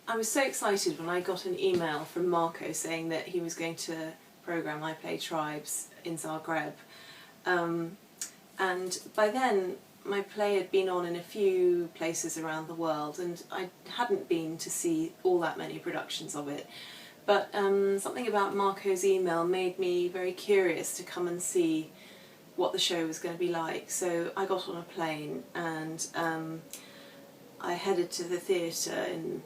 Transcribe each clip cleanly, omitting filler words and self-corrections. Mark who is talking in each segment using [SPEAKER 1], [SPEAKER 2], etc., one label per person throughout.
[SPEAKER 1] I was so excited when I got an email from Marco saying that he was going to programme I Play Tribes in Zagreb. And by then my play had been on in a few places around the world, and I hadn't been to see all that many productions of it. But something about Marco's email made me very curious to come and see what the show was going to be like. So I got on a plane and I headed to the theatre in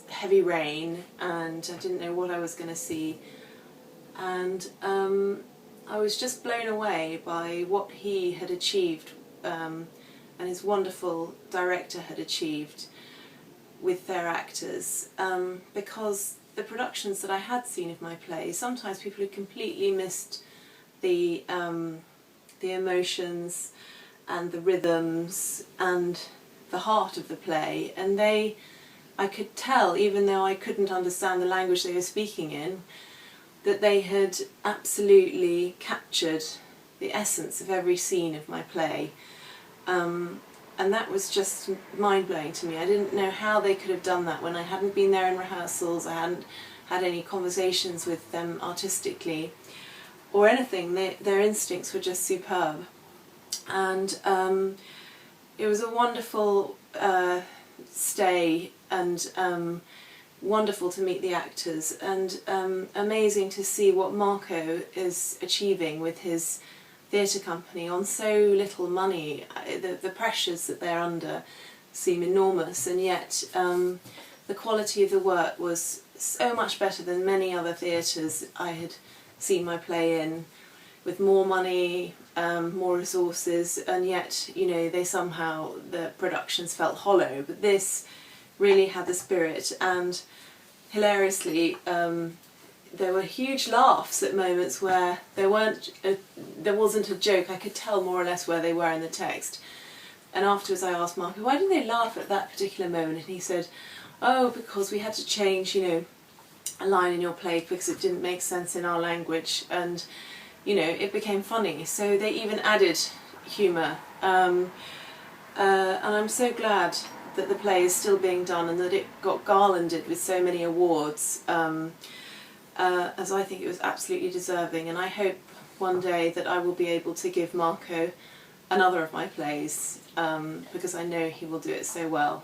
[SPEAKER 1] heavy rain, and I didn't know what I was going to see. And I was just blown away by what he had achieved and his wonderful director had achieved with their actors, because the productions that I had seen of my play, sometimes people had completely missed the emotions and the rhythms and the heart of the play, and I could tell, even though I couldn't understand the language they were speaking in, that they had absolutely captured the essence of every scene of my play. And that was just mind-blowing to me. I didn't know how they could have done that when I hadn't been there in rehearsals, I hadn't had any conversations with them artistically or anything. Their instincts were just superb. And it was a wonderful stay, and wonderful to meet the actors, and amazing to see what Marco is achieving with his theatre company on so little money. The pressures that they're under seem enormous, and yet the quality of the work was so much better than many other theatres I had seen my play in, with more money, more resources, and yet, you know, the productions felt hollow. But this really had the spirit, and hilariously there were huge laughs at moments where there wasn't a joke. I could tell more or less where they were in the text. And afterwards I asked Marco, why did they laugh at that particular moment? And he said, oh, because we had to change, you know, a line in your play because it didn't make sense in our language, and you know, it became funny. So they even added humour, and I'm so glad that the play is still being done and that it got garlanded with so many awards, as I think it was absolutely deserving. And I hope one day that I will be able to give Marco another of my plays, because I know he will do it so well.